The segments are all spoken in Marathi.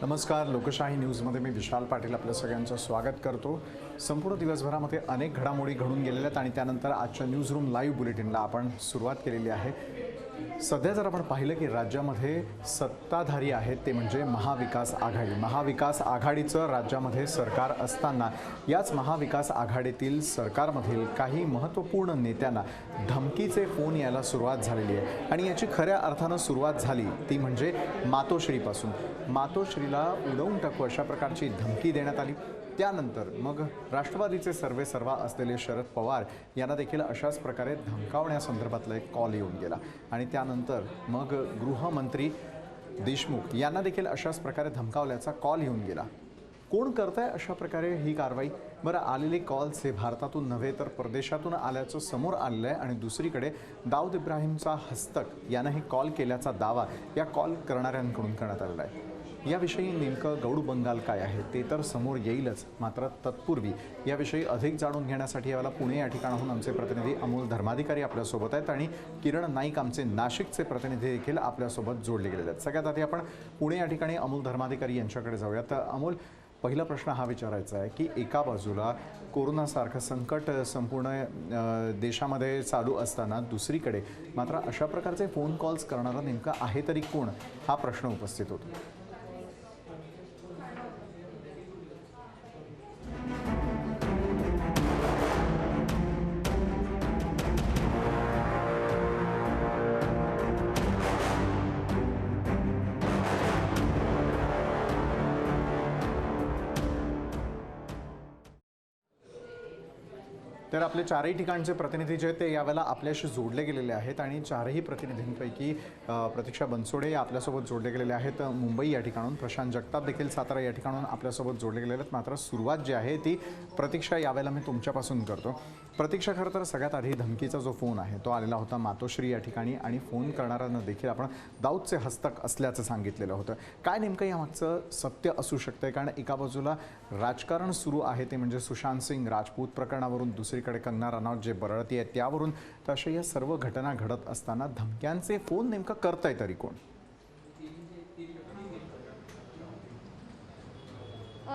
नमस्कार. लोकशाही न्यूजमध्ये मी विशाल पाटील आपल्या सगळ्यांचं स्वागत करतो. संपूर्ण दिवसभरामध्ये अनेक घडामोडी घडून गेलेल्या आहेत आणि त्यानंतर आजच्या न्यूज रूम लाईव्ह बुलेटिनला आपण सुरुवात केलेली आहे. सध्या जर आपण पाहिलं की राज्यामध्ये सत्ताधारी आहेत ते म्हणजे महाविकास आघाडी. महाविकास आघाडीचं राज्यामध्ये सरकार असताना याच महाविकास आघाडीतील सरकारमधील काही महत्त्वपूर्ण नेत्यांना धमकीचे फोन यायला सुरुवात झालेली आहे आणि याची खऱ्या अर्थानं सुरुवात झाली ती म्हणजे मातोश्रीपासून. मातोश्रीला उडवून टाकू अशा प्रकारची धमकी देण्यात आली. त्यानंतर मग राष्ट्रवादीचे सर्वेसर्वा असलेले शरद पवार यांना देखील अशाच प्रकारे धमकावण्यासंदर्भातला एक कॉल येऊन गेला आणि त्यानंतर मग गृहमंत्री देशमुख यांना देखील अशाच प्रकारे धमकावल्याचा कॉल येऊन गेला. कोण करतंय अशा प्रकारे ही कारवाई? बरं, आलेले कॉल्स हे भारतातून नव्हे तर परदेशातून आल्याचं समोर आलेलं आहे आणि दुसरीकडे दाऊद इब्राहिमचा हस्तक यानं हे कॉल केल्याचा दावा या कॉल करणाऱ्यांकडून करण्यात आलेला आहे. याविषयी नेमकं गौड बंगाल काय आहे ते तर समोर येईलच, मात्र तत्पूर्वी याविषयी अधिक जाणून घेण्यासाठी यावेळेला पुणे या ठिकाणाहून आमचे प्रतिनिधी अमोल धर्माधिकारी आपल्यासोबत आहेत आणि किरण नाईक आमचे नाशिकचे प्रतिनिधी देखील आपल्यासोबत जोडले गेलेले आहेत. सगळ्यात आधी आपण पुणे या ठिकाणी अमोल धर्माधिकारी यांच्याकडे जाऊयात. अमोल, पहिला प्रश्न हा विचारायचा आहे की एका बाजूला कोरोनासारखं संकट संपूर्ण देशामध्ये चालू असताना दुसरीकडे मात्र अशा प्रकारचे फोन कॉल्स करणारा नेमका आहे तरी कोण, हा प्रश्न उपस्थित होतो. तर आपले चारही ठिकाणचे प्रतिनिधी जे आहेत ते यावेळेला आपल्याशी जोडले गेलेले आहेत आणि चारही प्रतिनिधींपैकी प्रतीक्षा बनसोडे या आपल्यासोबत जोडले गेलेले आहेत मुंबई या ठिकाणून, प्रशांत जगताप देखील सातारा या ठिकाणून आपल्यासोबत जोडले गेलेले आहेत. मात्र सुरुवात जी आहे ती प्रतीक्षा यावेळेला मी तुमच्यापासून करतो. प्रतीक्षा, खरं तर सगळ्यात आधी धमकीचा जो फोन आहे तो आलेला होता मातोश्री या ठिकाणी आणि फोन करणाऱ्यांना देखील आपण दाऊदचे हस्तक असल्याचं सांगितलेलं होतं. काय नेमकं यामागचं सत्य असू शकतं? कारण एका बाजूला राजकारण सुरू आहे ते म्हणजे सुशांत सिंग राजपूत प्रकरणावरून, दुसरीकडे कंगना रनौत जे बरळती आहे त्यावरून, तर अशा या सर्व घटना घडत असताना धमक्यांचे फोन नेमकं करतंय तरी कोण?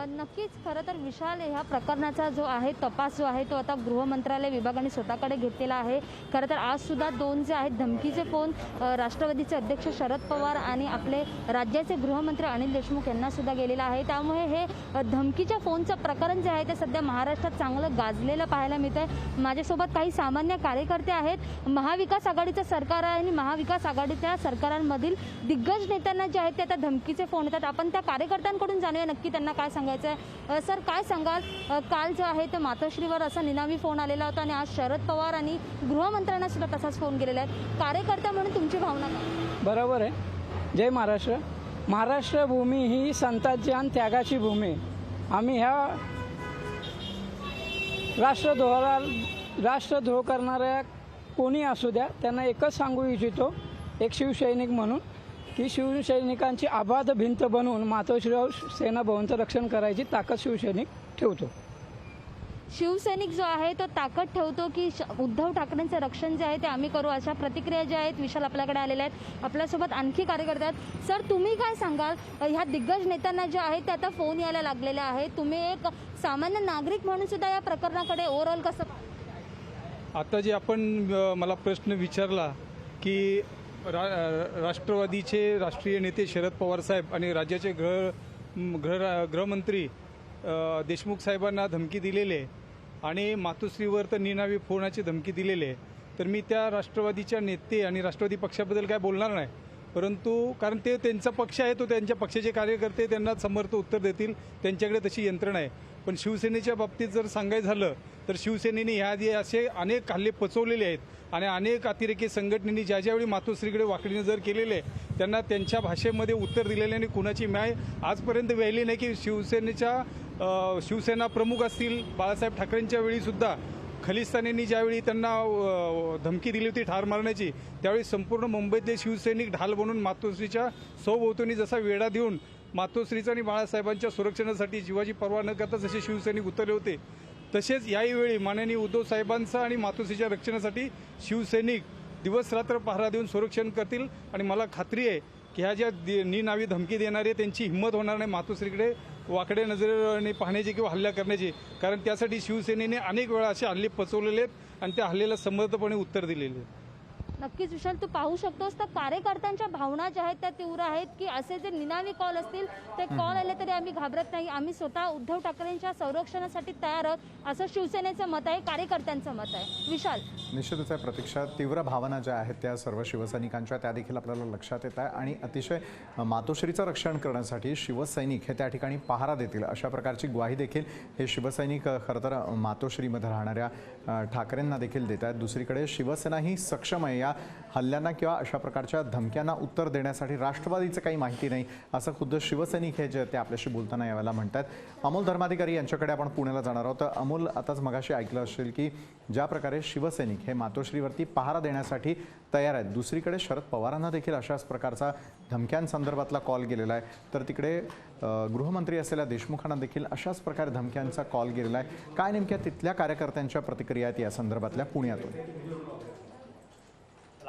नक्कीच खरं तर विशाल, ह्या प्रकरणाचा जो आहे तपास जो आहे तो आता गृहमंत्रालय विभागाने स्वतःकडे घेतलेला आहे. खरं तर आजसुद्धा दोन जे आहेत धमकीचे फोन राष्ट्रवादीचे अध्यक्ष शरद पवार आणि आपले राज्याचे गृहमंत्री अनिल देशमुख यांना सुद्धा गेलेला आहे. त्यामुळे हे धमकीच्या फोनचं प्रकरण जे आहे ते सध्या महाराष्ट्रात चांगलं गाजलेलं पाहायला मिळत आहे. माझ्यासोबत काही सामान्य कार्यकर्ते आहेत. महाविकास आघाडीचं सरकार आहे आणि महाविकास आघाडीच्या सरकारांमधील दिग्गज नेत्यांना जे आहेत ते आता धमकीचे फोन येतात. आपण त्या कार्यकर्त्यांकडून जाणूया नक्की त्यांना काय सांगायचं आहे. सर, काय सांगाल? काल जो आहे ते मातोश्रीवर असा निनावी फोन आलेला होता आणि आज शरद पवार आणि गृहमंत्र्यांना सुद्धा तसाच फोन गेलेला आहे. कार्यकर्ता म्हणून तुमची भावना काय? बरोबर आहे. जय महाराष्ट्र. महाराष्ट्र भूमी ही संतांची आणि त्यागाची भूमी. आम्ही ह्या राष्ट्रद्रोह करणाऱ्या कोणी असू द्या त्यांना एकच सांगू इच्छितो, एक शिवसैनिक म्हणून, की शिवसैनिकांची आबाद भिंत बनवून मातोश्रीवर सेना भवनचं रक्षण करायची ताकद शिवसैनिक ठेवतो. शिवसैनिक जो आहे तो ताकद ठेवतो की उद्धव ठाकरेंचं रक्षण जे आहे ते आम्ही करू, अशा प्रतिक्रिया ज्या आहेत विशाल आपल्याकडे आलेल्या आहेत. आपल्यासोबत आणखी कार्यकर्ते आहेत. सर, तुम्ही काय सांगाल? ह्या दिग्गज नेत्यांना जे आहेत ते आता फोन यायला लागलेले आहेत. तुम्ही एक सामान्य नागरिक म्हणून सुद्धा या प्रकरणाकडे ओव्हरऑल कसं? आता जे आपण मला प्रश्न विचारला की राष्ट्रवादीचे राष्ट्रीय नेते शरद पवार साहेब आणि राज्याचे गृहमंत्री देशमुख साहेबांना धमकी दिलेले आणि मातोश्रीवर तर निनावी फोनाची धमकी दिलेले, तर मी त्या राष्ट्रवादीच्या नेते आणि राष्ट्रवादी पक्षाबद्दल काय बोलणार नाही. परंतु कारण ते त्यांचा पक्ष आहे, तो त्यांच्या पक्षाचे कार्यकर्ते त्यांना समर्थ उत्तर देतील, त्यांच्याकडे तशी यंत्रणा आहे. पण शिवसेनेच्या बाबतीत जर सांगायचं झालं तर शिवसेनेने ह्याआधी असे अनेक हल्ले पचवलेले आहेत आणि अनेक अतिरेकी संघटनेनी ज्यावेळी मातोश्रीकडे वाकडीने जर केलेले त्यांना त्यांच्या भाषेमध्ये उत्तर दिलेले आणि कुणाची न्याय आजपर्यंत व्हायली नाही. की शिवसेना प्रमुख असतील बाळासाहेब ठाकरेंच्या वेळीसुद्धा खलिस्तानींनी ज्यावेळी त्यांना धमकी दिली होती ठार मारण्याची, त्यावेळी संपूर्ण मुंबईतले शिवसैनिक ढाल बनून मातोश्रीच्या सभोवताली जसा वेढा देऊन मातोश्रीचा आणि बाळासाहेबांच्या सुरक्षणासाठी जीवाची पर्वा न करता जसे शिवसैनिक उतरले होते, तसेच याही वेळी माननीय उद्धव साहेबांचं आणि मातोश्रीच्या रक्षणासाठी शिवसैनिक दिवस रात्र पहारा देऊन संरक्षण करतील. आणि मला खात्री आहे की ह्या ज्या निनावी धमकी देणारे त्यांची हिंमत होणार नाही मातोश्रीकडे वाकड्या नजरेने पाहण्याची किंवा हल्ला करण्याची, कारण त्यासाठी शिवसेनेने अनेक वेळा असे हल्ले पचवलेले आहेत आणि त्या हल्ल्याला समर्थपणे उत्तर दिलेले आहे. नक्कीच विशाल, तू पाहू शकतोस तर कार्यकर्त्यांच्या भावना ज्या आहेत त्या तीव्र आहेत की असे जे निनावी कॉल असतील ते कॉल आले तरी आम्ही घाबरत नाही, आम्ही स्वतः उद्धव ठाकरेंच्या संरक्षणासाठी तयार आहोत, असं शिवसेनेचं मत आहे, कार्यकर्त्यांचं मत आहे. विशाल, निश्चितच आहे प्रतीक्षा. तीव्र भावना ज्या आहेत त्या सर्व शिवसैनिकांच्या त्या देखील आपल्याला लक्षात येत आहे आणि अतिशय मातोश्रीचं रक्षण करण्यासाठी शिवसैनिक हे त्या ठिकाणी पहारा देतील अशा प्रकारची ग्वाही देखील हे शिवसैनिक खरं तर मातोश्रीमध्ये राहणाऱ्या ठाकरेंना देखील देत आहेत. दुसरीकडे शिवसेना ही सक्षम आहे या हल्ल्यांना किंवा अशा प्रकारच्या धमक्यांना उत्तर देण्यासाठी. राष्ट्रवादीचं काही माहिती नाही असं खुद्द शिवसैनिक हे जे ते आपल्याशी बोलताना यावेळेला म्हणतात. अमोल धर्माधिकारी यांच्याकडे आपण पुण्याला जाणार आहोत. अमोल, आताच मगाशी ऐकलं असेल की ज्या प्रकारे शिवसैनिक हे मातोश्रीवरती पहारा देण्यासाठी तयार आहेत, दुसरीकडे शरद पवारांना देखील अशाच प्रकारचा धमक्यांसंदर्भातला कॉल गेलेला आहे, तर तिकडे गृहमंत्री असलेल्या देशमुखांना देखील अशाच प्रकारे धमक्यांचा कॉल गेलेला आहे. काय नेमक्या तिथल्या कार्यकर्त्यांच्या प्रतिक्रिया आहेत या संदर्भातल्या पुण्यातून?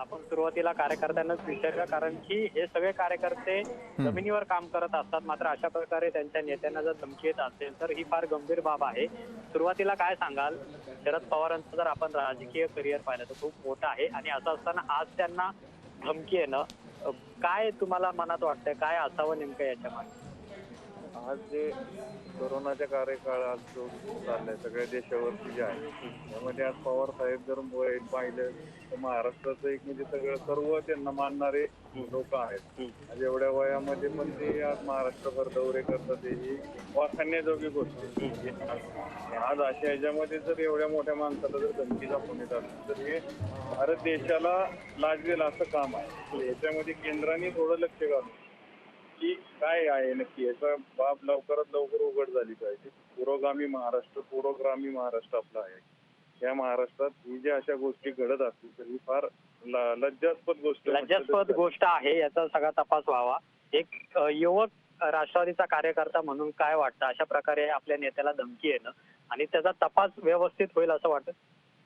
आपण सुरुवातीला कार्यकर्त्यांनाच विचारूया, कारण की हे सगळे कार्यकर्ते जमिनीवर काम करत असतात. मात्र अशा प्रकारे त्यांच्या नेत्यांना जर धमकी येत असेल तर ही फार गंभीर बाब आहे. सुरुवातीला काय सांगाल, शरद पवारांचं जर आपण राजकीय करिअर पाहिलं तर खूप मोठं आहे आणि असं असताना आज त्यांना धमकी येणं, काय तुम्हाला मनात वाटतंय, काय असावं नेमकं याच्या मागे? आज जे कोरोनाच्या कार्यकाळात जो चाललाय सगळ्या देशावरती जे आहे त्यामध्ये आज पवार साहेब जर पाहिलं तर महाराष्ट्राचं एक म्हणजे सगळं सर्व त्यांना मानणारे लोक आहेत. आज एवढ्या वयामध्ये पण ते आज महाराष्ट्रभर दौरे करतात, ही वाखाणण्याजोगी गोष्ट आहे. आज अशा ह्याच्यामध्ये जर एवढ्या मोठ्या माणसाला जर धमकीचा फोन येत असेल तर हे भारत देशाला लाजवेल असं काम आहे. याच्यामध्ये केंद्राने थोडं लक्ष घालून की काय आहे नक्की याचा बाब लवकरात लवकर उघड झाली पाहिजे. पुरोगामी महाराष्ट्र, पुरोगामी महाराष्ट्र आपला आहे. या महाराष्ट्रात ही ज्या अशा गोष्टी घडत असतील तर ही फार लज्जास्पद गोष्ट आहे. याचा सगळा तपास व्हावा. एक युवक राष्ट्रवादीचा कार्यकर्ता म्हणून काय वाटतं अशा प्रकारे आपल्या नेत्याला धमकी येणं आणि त्याचा तपास व्यवस्थित होईल असं वाटतं?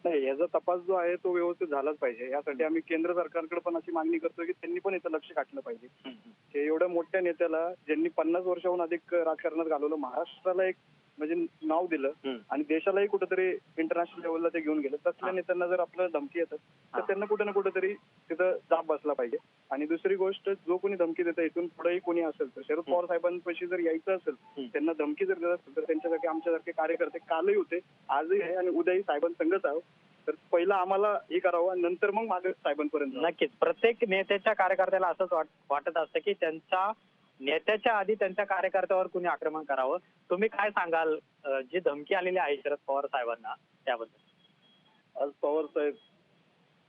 नाही, याचा तपास जो आहे तो व्यवस्थित झालाच पाहिजे. यासाठी आम्ही केंद्र सरकारकडे पण अशी मागणी करतो की त्यांनी पण याचं लक्ष घातलं पाहिजे. हे एवढ्या मोठ्या नेत्याला ज्यांनी 50 वर्षाहून अधिक राजकारणात घालवलं, महाराष्ट्राला एक म्हणजे नाव दिलं आणि देशालाही कुठेतरी इंटरनॅशनल लेवलला ते घेऊन गेलं, तसल्या नेत्यांना जर आपल्याला धमकी येतात तर त्यांना कुठे ना कुठेतरी तिथं जाब बसला पाहिजे. आणि दुसरी गोष्ट, जो कोणी धमकी देतं इथून पुढेही कोणी असेल तर शरद पवार साहेबांपाशी जर यायचं असेल, त्यांना धमकी जर देत असेल तर त्यांच्यासाठी आमच्यासारखे कार्यकर्ते कालही होते, आजही आहे आणि उद्याही साहेबांसंगच आहोत. तर पहिलं आम्हाला हे करावं, नंतर मग मागे साहेबांपर्यंत. नक्कीच प्रत्येक नेत्याच्या कार्यकर्त्याला असंच वाटत असतं की त्यांच्या नेत्याच्या आधी त्यांच्या कार्यकर्त्यावर कुणी आक्रमण करावं. तुम्ही काय सांगाल, जी धमकी आलेली आहे शरद पवार साहेबांना त्याबद्दल? आज पवार साहेब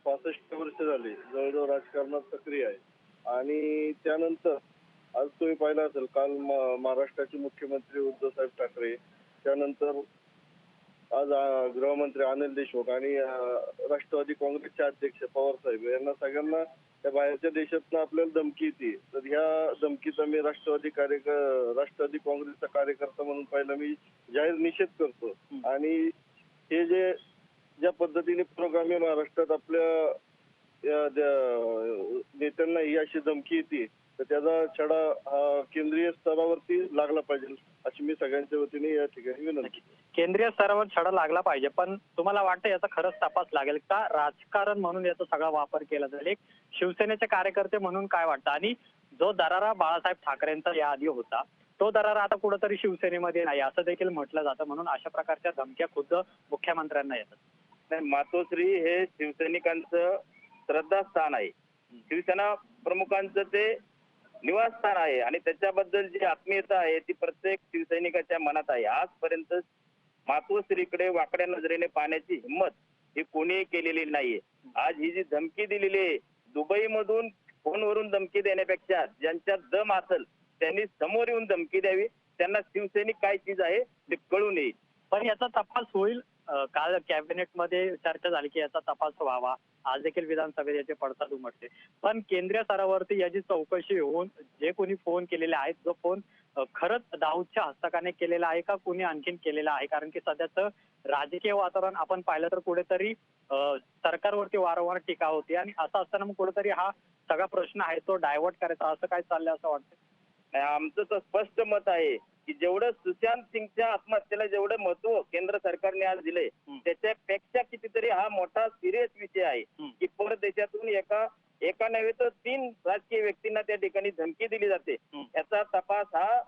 65 वर्ष झाली जवळजवळ राजकारणात सक्रिय आहे आणि त्यानंतर आज तुम्ही पाहिला असेल काल महाराष्ट्राचे मुख्यमंत्री उद्धव साहेब ठाकरे, त्यानंतर आज गृहमंत्री अनिल देशमुख आणि राष्ट्रवादी काँग्रेसचे अध्यक्ष पवार साहेब यांना सगळ्यांना त्या बाहेरच्या देशातनं आपल्याला धमकी येते. तर ह्या धमकीचा मी राष्ट्रवादी काँग्रेसचा कार्यकर्ता म्हणून पहिला मी जाहीर निषेध करतो. आणि हे जे ज्या पद्धतीने पुरोगामी महाराष्ट्रात आपल्या नेत्यांना ही अशी धमकी येते तर त्याचा छडा हा केंद्रीय स्तरावरती लागला पाहिजे अशी मी सगळ्यांच्या वतीने या ठिकाणी विनंती. केंद्रीय स्तरावर छडा लागला पाहिजे, पण तुम्हाला वाटतं याचा खरंच तपास लागेल का? राजकारण म्हणून याचा सगळा वापर केला जाईल, एक शिवसेनेचे कार्यकर्ते म्हणून काय वाटतं? आणि जो दरारा बाळासाहेब ठाकरेंचा याआधी होता तो दरारा आता कुठेतरी शिवसेनेमध्ये नाही असं देखील म्हटलं जातं, म्हणून अशा प्रकारच्या धमक्या खुद्द मुख्यमंत्र्यांना येतात. नाही, मातोश्री हे शिवसैनिकांचं श्रद्धास्थान आहे, शिवसेना प्रमुखांचं ते निवासस्थान आहे आणि त्याच्याबद्दल जी आत्मीयता आहे ती प्रत्येक शिवसैनिकाच्या मनात आहे. आजपर्यंत मातोश्रीकडे वाकड्या नजरेने पाहण्याची हिंमत ही कोणीही केलेली नाहीये. आज ही जी धमकी दिलेली आहे, दुबईमधून फोनवरून धमकी देण्यापेक्षा ज्यांच्यात दम असेल त्यांनी समोर येऊन धमकी द्यावी, त्यांना शिवसैनिक काय चीज आहे ते कळून येईल. पण याचा तपास होईल. काल कॅबिनेटमध्ये चर्चा झाली की याचा तपास व्हावा, आज देखील विधानसभेत याचे पडसाद उमटते. पण केंद्रीय स्तरावरती याची चौकशी होऊन जे कोणी फोन केलेले आहेत, जो फोन खरंच दाऊदच्या हस्तकाने केलेला आहे का कुणी आणखीन केलेला आहे? कारण की सध्याचं राजकीय वातावरण आपण पाहिलं तर कुठेतरी सरकारवरती वारंवार टीका होती आणि असं असताना मग कुठेतरी हा सगळा प्रश्न आहे तो डायव्हर्ट करायचा असं काय चाललंय असं वाटतं? आणि आमचं तर स्पष्ट मत आहे की जेवढं सुशांत सिंगच्या आत्महत्येला जेवढं महत्व केंद्र सरकारने आज दिले त्याच्यापेक्षा कितीतरी हा मोठा सिरियस विषय आहे की परदेशातून एका नव्हे तर 3 राजकीय व्यक्तींना त्या ठिकाणी धमकी दिली जाते. याचा तपास हा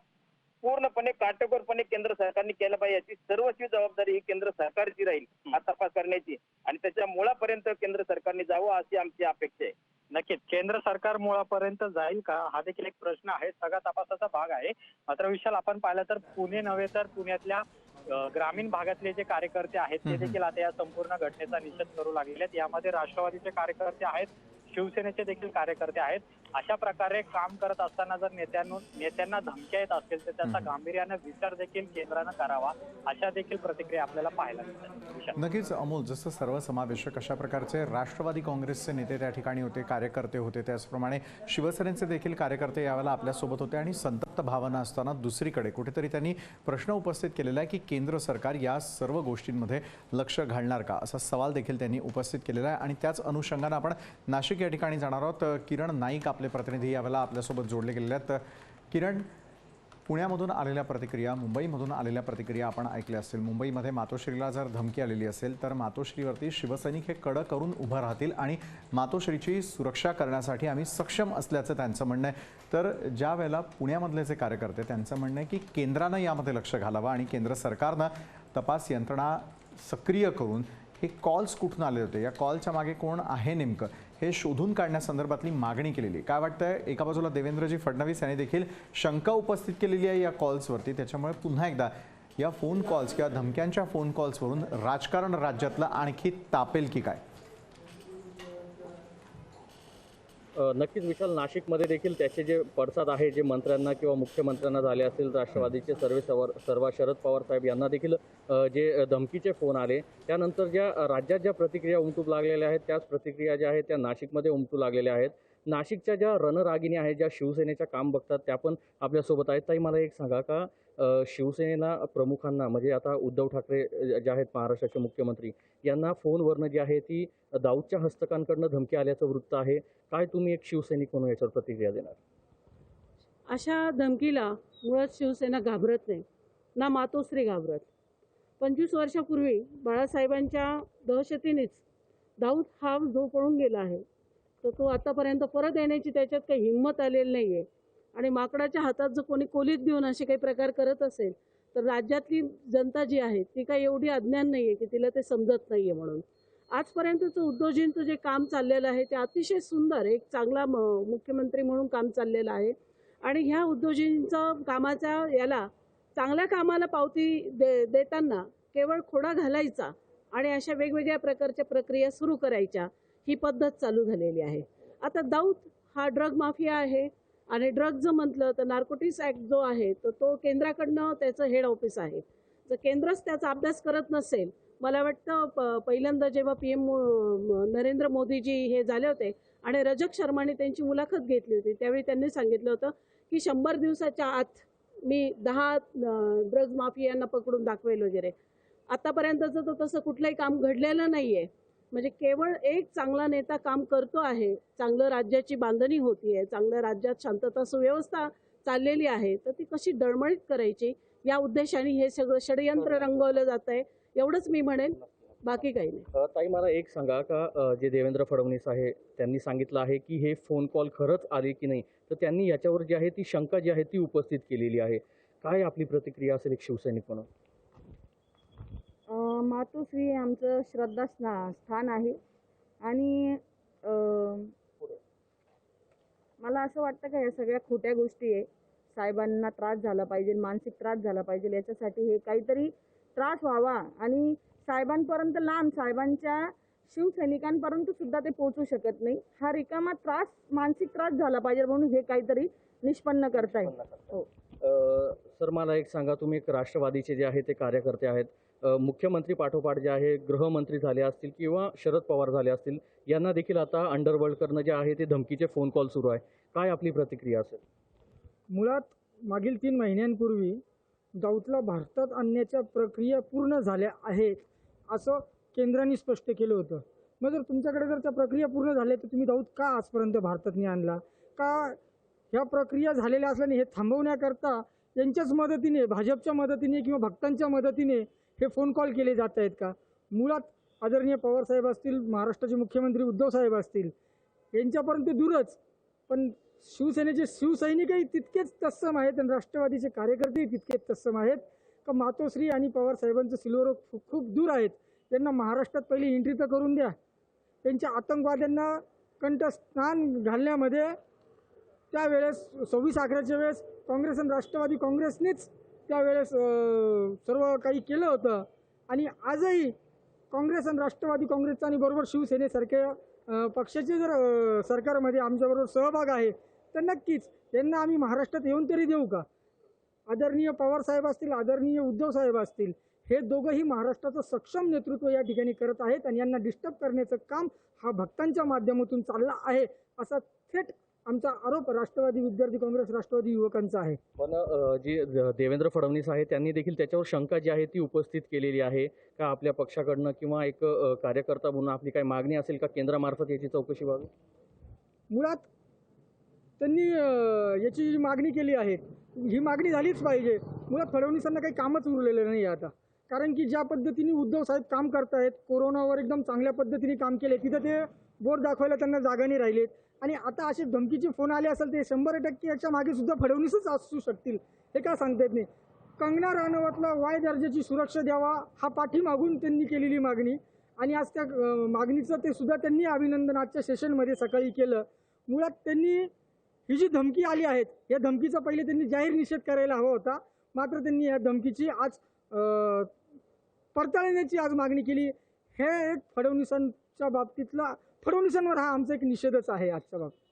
पूर्णपणे काटेकोरपणे केंद्र सरकारने केला पाहिजे. याची सर्वस्वी जबाबदारी ही केंद्र सरकारची राहील हा तपास करण्याची आणि त्याच्या मुळापर्यंत केंद्र सरकारने जावं अशी आमची अपेक्षा आहे. नक्कीच केंद्र सरकार मुळापर्यंत जाईल का हा देखील एक प्रश्न आहे, सगळा तपासाचा भाग आहे. मात्र विशाल आपण पाहिलं तर पुणे नव्हे तर पुण्यातल्या ग्रामीण भागातले जे कार्यकर्ते आहेत ते देखील आता या संपूर्ण घटनेचा निषेध करू लागलेले आहेत. यामध्ये राष्ट्रवादीचे कार्यकर्ते आहेत, शिवसेनेचे देखील कार्यकर्ते आहेत. अशा प्रकारे काम करत असताना जर नेत्यांना धमक्या येत असतील तर त्याचा गांभीर्याने विचार देखील केंद्रानं करावा अशा देखील प्रतिक्रिया आपल्याला पाहायला मिळतात. नक्कीच अमोल, जसं सर्वसमावेशक अशा प्रकारचे राष्ट्रवादी काँग्रेसचे नेते त्या ठिकाणी होते, कार्यकर्ते होते, त्याचप्रमाणे शिवसेनेचे देखील कार्यकर्ते यावेळेला आपल्यासोबत होते आणि संतप्त भावना असताना दुसरीकडे कुठेतरी त्यांनी प्रश्न उपस्थित केलेला आहे की केंद्र सरकार या सर्व गोष्टींमध्ये लक्ष घालणार का असा सवाल देखील त्यांनी उपस्थित केलेला आहे. आणि त्याच अनुषंगानं आपण नाशिक या ठिकाणी जाणार आहोत. किरण नाईक आपले प्रतिनिधी यावेळेला आपल्यासोबत जोडले गेलेले आहेत. किरण, पुण्यामधून आलेल्या प्रतिक्रिया, मुंबईमधून आलेल्या प्रतिक्रिया आपण ऐकल्या असतील. मुंबईमध्ये मातोश्रीला जर धमकी आलेली असेल तर मातोश्रीवरती शिवसैनिक हे कडक करून उभं राहतील आणि मातोश्रीची सुरक्षा करण्यासाठी आम्ही सक्षम असल्याचं त्यांचं म्हणणं आहे. तर ज्या वेळेला पुण्यामधले जे कार्यकर्ते त्यांचं म्हणणं आहे की केंद्रानं यामध्ये लक्ष घालावं आणि केंद्र सरकारनं तपास यंत्रणा सक्रिय करून हे कॉल्स कुठून आले होते, या कॉलच्या मागे कोण आहे नेमकं हे शोधून काढण्यासंदर्भातली मागणी केलेली. काय वाटतंय? एका बाजूला देवेंद्रजी फडणवीस यांनी देखील शंका उपस्थित केलेली आहे या कॉल्सवरती. त्याच्यामुळे पुन्हा एकदा या फोन कॉल्स किंवा धमक्यांच्या फोन कॉल्सवरून राजकारण राज्यातलं आणखी तापेल की काय? नक्कीच विशाल, नाशिकमध्ये देखील त्याचे जे पडसाद आहे जे मंत्र्यांना किंवा मुख्यमंत्र्यांना झाले असतील, राष्ट्रवादीचे सर्व शरद पवार साहेब यांना देखील जे धमकीचे फोन आले त्यानंतर ज्या राज्यात ज्या प्रतिक्रिया उमटू लागलेल्या आहेत त्याच प्रतिक्रिया ज्या आहेत त्या नाशिकमध्ये उमटू लागलेल्या आहेत. नाशिकच्या ज्या रणरागिणी आहेत, ज्या शिवसेनेच्या काम बघतात त्या पण आपल्यासोबत आहेत. ताई, मला एक सांगा का शिवसेनेला प्रमुखांना म्हणजे आता उद्धव ठाकरे जे आहेत महाराष्ट्राचे मुख्यमंत्री यांना फोनवरनं जी आहे ती दाऊदच्या हस्तकांकडनं धमकी आल्याचं वृत्त आहे. काय तुम्ही एक शिवसैनिक म्हणून याच्यावर प्रतिक्रिया देणार? अशा धमकीला मुळात शिवसेना घाबरत नाही, ना मातोश्री घाबरत. 25 वर्षापूर्वी बाळासाहेबांच्या दहशतीनेच दाऊद हा जो पळून गेला आहे तर तो आतापर्यंत परत येण्याची त्याच्यात काही हिंमत आलेली नाही आहे. आणि माकडाच्या हातात जर कोणी कोलीत देऊन असे काही प्रकार करत असेल तर राज्यातली जनता जी आहे ती काही एवढी अज्ञान नाही आहे की तिला ते समजत नाही आहे. म्हणून आजपर्यंतचं उद्योजींचं जे काम चाललेलं आहे ते अतिशय सुंदर, एक चांगला मुख्यमंत्री म्हणून काम चाललेलं आहे. आणि ह्या उद्योजींचं कामाच्या याला चांगल्या कामाला पावती देताना केवळ खोडा घालायचा आणि अशा वेगवेगळ्या प्रकारच्या प्रक्रिया सुरू करायच्या ही पद्धत चालू झालेली आहे. आता दाऊद हा ड्रग माफिया आहे आणि ड्रग जर म्हटलं तर नार्कोटिक्स ॲक्ट जो आहे तर तो केंद्राकडनं त्याचं हेड ऑफिस आहे. जर केंद्रच त्याचा अभ्यास करत नसेल, मला वाटतं पहिल्यांदा जेव्हा PM नरेंद्र मोदीजी हे झाले होते आणि रजक शर्माने त्यांची मुलाखत घेतली होती त्यावेळी त्यांनी सांगितलं होतं की 100 दिवसाच्या आत मी 10 ड्रग्ज माफियांना पकडून दाखवेल वगैरे. आतापर्यंतचं तर तसं कुठलंही काम घडलेलं नाही आहे. म्हणजे केवळ एक चांगला नेता काम करतो आहे, चांगलं राज्याची बांधणी होती आहे, चांगल्या राज्यात शांतता सुव्यवस्था चाललेली आहे तर ती कशी डळमळीत करायची या उद्देशाने हे सगळं षडयंत्र रंगवलं जात आहे, एवढंच मी म्हणेन, बाकी काही नाही. ताई, मला एक सांगा का जे देवेंद्र फडणवीस आहे त्यांनी सांगितलं आहे की हे फोन कॉल खरंच आले की नाही, तर त्यांनी याच्यावर जी आहे ती शंका जी आहे ती उपस्थित केलेली आहे. काय आपली प्रतिक्रिया असेल एक शिवसैनिक म्हणून? मातोश्री आमचं श्रद्धास्थान आहे आणि मला असं वाटतं का या सगळ्या खोट्या गोष्टी आहे. साहेबांना त्रास झाला पाहिजे, मानसिक त्रास झाला पाहिजे, याच्यासाठी हे काहीतरी त्रास व्हावा आणि साहेबांपर्यंत लांब, साहेबांच्या शिवसैनिकांपर्यंत सुद्धा ते पोहोचू शकत नाही. हा रिकामा त्रास, मानसिक त्रास झाला पाहिजे म्हणून हे काहीतरी निष्पन्न करताय. हो सर, मला एक सांगा, तुम्ही एक राष्ट्रवादीचे जे आहे ते कार्यकर्ते आहेत, मुख्यमंत्री पाठोपाठ जे आहे गृहमंत्री झाले असतील किंवा शरद पवार झाले असतील, यांना देखील आता अंडरवर्ल्डकडनं जे आहे ते धमकीचे फोन कॉल सुरू आहे. काय आपली प्रतिक्रिया असेल? मुळात मागील 3 महिन्यांपूर्वी दाऊदला भारतात आणण्याच्या प्रक्रिया पूर्ण झाल्या आहेत असं केंद्राने स्पष्ट केलं होतं. मग जर तुमच्याकडे जर त्या प्रक्रिया पूर्ण झाल्या तर तुम्ही दाऊद का आजपर्यंत भारतात नाही आणला? का ह्या प्रक्रिया झालेल्या असल्याने हे थांबवण्याकरता यांच्याच मदतीने, भाजपच्या मदतीने किंवा भक्तांच्या मदतीने हे फोन कॉल केले जात आहेत का? मुळात आदरणीय पवारसाहेब असतील, महाराष्ट्राचे मुख्यमंत्री उद्धवसाहेब असतील, यांच्यापर्यंत दूरच, पण शिवसेनेचे शिवसैनिकही तितकेच तत्सम आहेत आणि राष्ट्रवादीचे कार्यकर्तेही तितकेच तत्सम आहेत का मातोश्री आणि पवारसाहेबांचं सिल्वर खूप दूर आहेत. त्यांना महाराष्ट्रात पहिली एंट्री तर करून द्या. त्यांच्या आतंकवाद्यांना कंठस्नान घालण्यामध्ये त्यावेळेस 26/11च्या वेळेस काँग्रेस आणि राष्ट्रवादी काँग्रेसनेच त्यावेळेस सर्व काही केलं होतं. आणि आजही काँग्रेस आणि राष्ट्रवादी काँग्रेसचा आणि बरोबर शिवसेनेसारख्या पक्षाचे जर सरकारमध्ये आमच्याबरोबर सहभाग आहे तर नक्कीच त्यांना आम्ही महाराष्ट्रात येऊन तरी देऊ का? आदरणीय पवारसाहेब असतील, आदरणीय उद्धवसाहेब असतील, हे दोघंही महाराष्ट्राचं सक्षम नेतृत्व या ठिकाणी करत आहेत आणि यांना डिस्टर्ब करण्याचं काम हा भक्तांच्या माध्यमातून चालला आहे असा थेट आमचा आरोप राष्ट्रवादी विद्यार्थी काँग्रेस, राष्ट्रवादी युवकांचा आहे. पण जे देवेंद्र फडणवीस आहे त्यांनी देखील त्याच्यावर शंका जी आहे ती उपस्थित केलेली आहे का आपल्या पक्षाकडनं किंवा एक कार्यकर्ता म्हणून आपली काही मागणी असेल का केंद्रामार्फत याची चौकशी व्हावी? मुळात त्यांनी याची जी मागणी केली आहे ही मागणी झालीच पाहिजे. मुळात फडणवीसांना काही कामच उरलेलं नाही आता, कारण की ज्या पद्धतीने उद्धव साहेब काम करतायत, कोरोनावर एकदम चांगल्या पद्धतीने काम केले, तिथं ते बोट दाखवायला त्यांना जागा नाही राहिलेत. आणि आता असे धमकीचे फोन आले असेल ते 100% याच्या मागे सुद्धा फडणवीसच असू शकतील, हे का सांगता येत नाही. कंगना राणावतला वाय दर्जाची सुरक्षा द्यावा हा पाठीमागून त्यांनी केलेली मागणी आणि आज त्या मागणीचं ते सुद्धा त्यांनी अभिनंदन आजच्या सेशनमध्ये सकाळी केलं. मुळात त्यांनी ही जी धमकी आली आहेत या धमकीचा पहिले त्यांनी जाहीर निषेध करायला हवा होता, मात्र त्यांनी या धमकीची आज पडताळण्याची आज मागणी केली. हे एक फडणवीसांच्या बाबतीतला फडणवीसांवर हा आमचा एक निषेधच आहे आजच्या बाबतीत.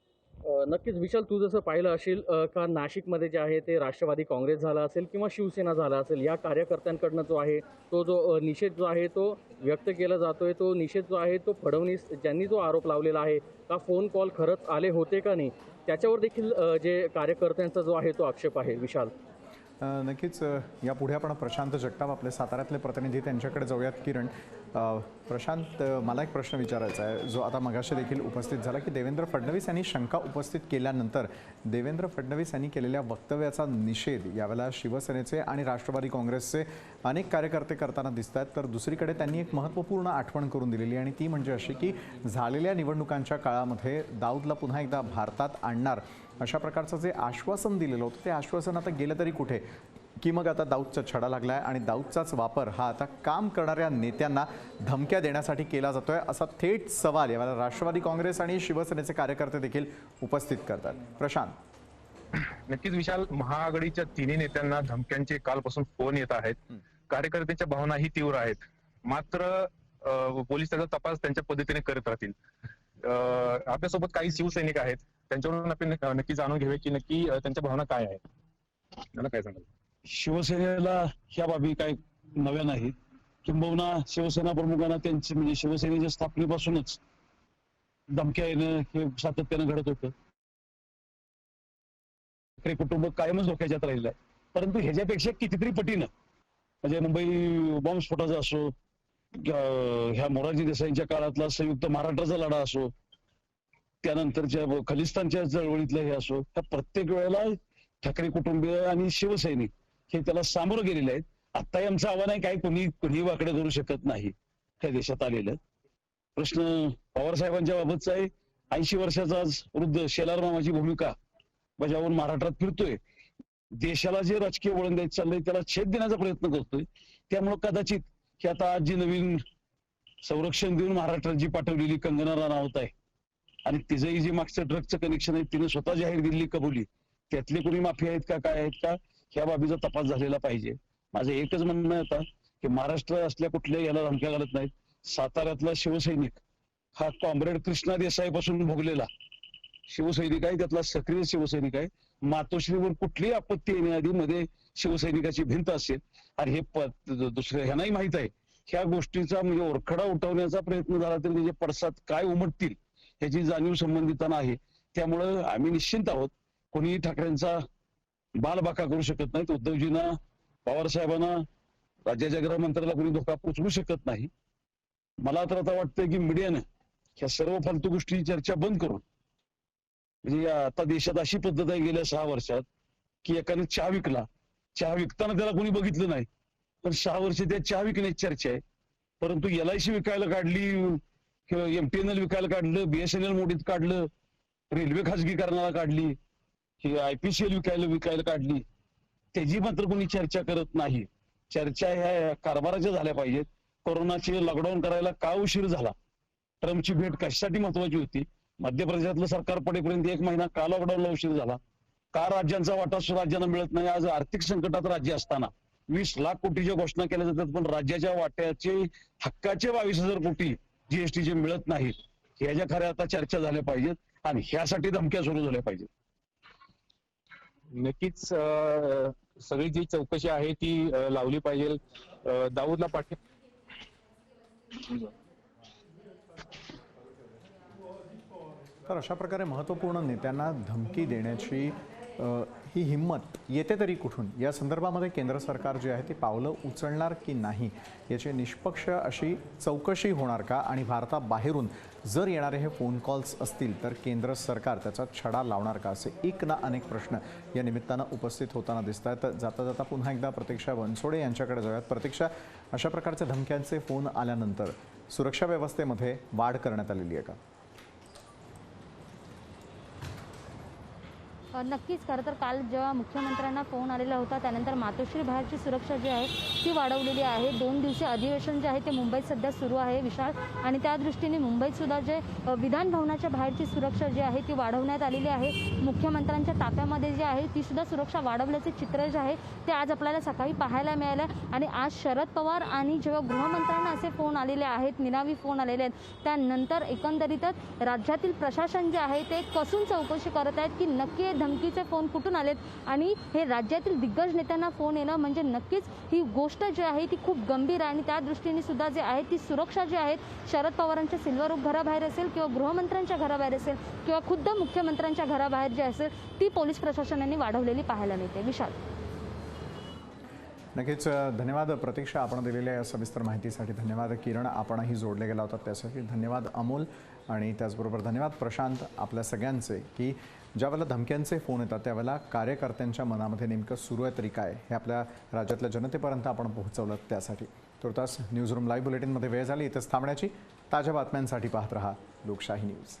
नक्कीच विशाल, तू जसं पाहिलं असेल का नाशिकमध्ये जे आहे ते राष्ट्रवादी काँग्रेस झाला असेल किंवा शिवसेना झाला असेल, या कार्यकर्त्यांकडनं जो आहे तो जो निषेध जो आहे तो व्यक्त केला जातोय. तो निषेध जो आहे तो फडणवीस ज्यांनी जो आरोप लावलेला आहे का फोन कॉल खरंच आले होते का नाही, त्याच्यावर देखील जे कार्यकर्त्यांचा जो आहे तो आक्षेप आहे. विशाल, नक्कीच यापुढे आपण प्रशांत जगताप आपले साताऱ्यातले प्रतिनिधी त्यांच्याकडे जाऊयात. किरण, प्रशांत, मला एक प्रश्न विचारायचा आहे जो आता मगाशी देखील उपस्थित झाला की देवेंद्र फडणवीस यांनी शंका उपस्थित केल्यानंतर देवेंद्र फडणवीस यांनी केलेल्या वक्तव्याचा निषेध यावेळेला शिवसेनेचे आणि राष्ट्रवादी काँग्रेसचे अनेक कार्यकर्ते करताना दिसत आहेत. तर दुसरीकडे त्यांनी एक महत्त्वपूर्ण आठवण करून दिलेली आणि ती म्हणजे अशी की झालेल्या निवडणुकांच्या काळामध्ये दाऊदला पुन्हा एकदा भारतात आणणार अशा प्रकारचं जे आश्वासन दिलेलं होतं ते आश्वासन आता गेलं तरी कुठे, की मग आता दाऊदचा छडा लागला आहे आणि दाऊदचाच वापर हा आता काम करणाऱ्या नेत्यांना धमक्या देण्यासाठी केला जातोय असा थेट सवाल यावेळेला राष्ट्रवादी काँग्रेस आणि शिवसेनेचे कार्यकर्ते देखील उपस्थित करतात. प्रशांत, नक्कीच विशाल, महाआघाडीच्या तिन्ही नेत्यांना धमक्यांचे कालपासून फोन येत आहेत. कार्यकर्त्यांच्या भावनाही तीव्र आहेत, मात्र पोलीस त्याचा तपास त्यांच्या पद्धतीने करत राहतील. आपल्यासोबत काही शिवसैनिक आहेत, त्यांच्याकडून आपण नक्की जाणून घेऊया की नक्की त्यांच्या भावना काय आहेत. मला काय सांगाल? शिवसेनेला ह्या बाबी काही नव्या नाहीत. किंबहुना शिवसेना प्रमुखांना त्यांची म्हणजे शिवसेनेच्या स्थापनेपासूनच धमक्या येणं हे सातत्यानं घडत होतं. कुटुंब कायमच धोक्याच्यात राहिलं आहे. परंतु ह्याच्यापेक्षा कितीतरी पटीनं म्हणजे मुंबई बॉम्बस्फोटाचा असो, ह्या मोरारजी देसाईंच्या काळातला संयुक्त महाराष्ट्राचा लढा असो, त्यानंतरच्या खलिस्तानच्या चळवळीतलं हे असो, त्या प्रत्येक वेळेला ठाकरे कुटुंबीय आणि शिवसैनिक हे त्याला सामोरं गेलेले आहेत. आत्ताही आमचं आव्हान आहे, काही कुणी वाकडे धरू शकत नाही त्या देशात आलेलं. प्रश्न पवार साहेबांच्या बाबतचा आहे. 80 वर्षाचा आज वृद्ध शेलार मामाची भूमिका बजावून महाराष्ट्रात फिरतोय. देशाला जे राजकीय वळण द्यायचं चाललंय त्याला छेद देण्याचा प्रयत्न करतोय. त्यामुळे कदाचित की आता आज जी नवीन संरक्षण देऊन महाराष्ट्रात जी पाठवलेली कंगना राणावत आहे आणि तिचंही जे मागचं ड्रगचं कनेक्शन आहे तिने स्वतः जाहीर दिलेली कबुली, त्यातले कोणी माफी आहेत का काय आहेत का ह्या बाबीचा तपास झालेला पाहिजे. माझं एकच म्हणणं आहे आता की महाराष्ट्र असल्या कुठल्याही याला धमक्या घालत नाहीत. साताऱ्यातला शिवसैनिक हा कॉम्रेड कृष्णा देसाई पासून भोगलेला शिवसैनिक आहे, त्यातला सक्रिय शिवसैनिक आहे. मातोश्रीवर कुठलीही आपत्ती येण्याआधी मध्ये शिवसैनिकाची भिंत असेल आणि हे दुसऱ्या ह्यांनाही माहित आहे. ह्या गोष्टीचा म्हणजे ओरखडा उठवण्याचा प्रयत्न झाला तरी त्याचे पडसाद काय उमटतील ह्याची जाणीव संबंधितांना आहे. त्यामुळं आम्ही निश्चिंत आहोत. कोणीही ठाकरेंचा बालबाका करू शकत नाहीत. उद्धवजींना, पवार साहेबांना, राज्याच्या गृहमंत्र्याला कोणी धोका पोचवू शकत नाही. मला तर आता वाटतंय की मीडियाने ह्या सर्व फालतू गोष्टी चर्चा बंद करून, म्हणजे आता देशात अशी पद्धत आहे गेल्या 6 वर्षात की एकाने चहा विकला, चहा विकताना त्याला कोणी बघितलं नाही, पण 6 वर्ष त्या चहा विकण्याची चर्चा आहे. परंतु LIC विकायला काढली, MTNL विकायला काढलं, BSNL मोडीत काढलं, रेल्वे खाजगीकरणाला काढली, IPCL विकायला काढली, त्याची मात्र कोणी चर्चा करत नाही. चर्चा ह्या कारभाराच्या झाल्या पाहिजेत. कोरोनाचे लॉकडाऊन करायला का उशीर झाला, ट्रम्पची भेट कशासाठी महत्वाची होती, मध्य प्रदेशातलं सरकार पडेपर्यंत 1 महिना का लॉकडाऊनला उशीर झाला, का राज्यांचा वाटा राज्यांना मिळत नाही. आज आर्थिक संकटात राज्य असताना 20 लाख कोटीच्या घोषणा केल्या जातात, पण राज्याच्या वाट्याचे हक्काचे 22,000 कोटी GSTचे मिळत नाहीत. ह्याच्या खऱ्या आता चर्चा झाल्या पाहिजेत आणि ह्यासाठी धमक्या सुरू झाल्या पाहिजेत. नक्कीच सगळी जी चौकशी आहे ती लावली पाहिजे. दाऊदला तर अशा प्रकारे महत्त्वपूर्ण नेत्यांना धमकी देण्याची ही हिंमत येते तरी कुठून, या संदर्भामध्ये केंद्र सरकार जे आहे ते पावलं उचलणार की नाही याची निष्पक्ष अशी चौकशी होणार का, आणि भारताबाहेरून जर येणारे हे फोन कॉल्स असतील तर केंद्र सरकार त्याचा छडा लावणार का, असे एक ना अनेक प्रश्न या निमित्तानं उपस्थित होताना दिसत आहेत. जाता जाता पुन्हा एकदा प्रतीक्षा बनसोडे यांच्याकडे जाऊयात. प्रतीक्षा, अशा प्रकारच्या धमक्यांचे फोन आल्यानंतर सुरक्षा व्यवस्थेमध्ये वाढ करण्यात आलेली आहे का? नक्कीच. खरं तर काल जेव्हा मुख्यमंत्र्यांना फोन आलेला होता त्यानंतर मातोश्री बाहेरची सुरक्षा जी आहे ती वाढवलेली आहे. 2 दिवसीय अधिवेशन जे आहे ते मुंबईत सध्या सुरू आहे विशाल, आणि त्या दृष्टीने मुंबईत सुद्धा जे विधान भवनाच्या बाहेरची सुरक्षा जी आहे ती वाढवण्यात आलेली आहे. मुख्यमंत्र्यांच्या ताफ्यामध्ये जी आहे ती सुद्धा सुरक्षा वाढवल्याचे चित्र जे आहे ते आज आपल्याला सकाळी पाहायला मिळालं. आणि आज शरद पवार आणि जेव्हा गृहमंत्र्यांना असे फोन आलेले आहेत, निनावी फोन आलेले आहेत, त्यानंतर एकंदरीतच राज्यातील प्रशासन जे आहे ते कसून चौकशी करत आहेत की नक्की धमकीचे फोन कुठून आलेत, आणि हे राज्यातील दिग्गज नेत्यांना फोन येणं म्हणजे नक्कीच ही गोष्ट जी आहे ती खूप गंभीर आहे. आणि त्या दृष्टीने सुद्धा जे आहे ती सुरक्षा जी आहे शरद पवारांच्या सिल्वर ओक घराबाहेर असेल किंवा गृहमंत्र्यांच्या घराबाहेर असेल किंवा खुद्द मुख्यमंत्र्यांच्या घराबाहेर जी असेल ती पोलीस प्रशासनाने वाढवलेली पाहायला मिळते. विशाल. नक्कीच. धन्यवाद प्रतीक्षा, आपण दिलेल्या या सविस्तर माहितीसाठी. धन्यवाद किरण, आपणही जोडले गेला होता त्यासाठी. धन्यवाद अमोल, आणि त्याचबरोबर धन्यवाद प्रशांत आपल्या सगळ्यांचे, की ज्यावेळेला धमक्यांचे फोन येतात त्यावेळेला कार्यकर्त्यांच्या मनामध्ये नेमकं सुरू आहे तरी काय हे आपल्या राज्यातल्या जनतेपर्यंत आपण पोहोचवलं त्यासाठी. तुर्तास न्यूजरूम लाईव्ह बुलेटिनमध्ये वेळ झाली इथेच थांबण्याची. ताज्या बातम्यांसाठी पाहत रहा लोकशाही न्यूज.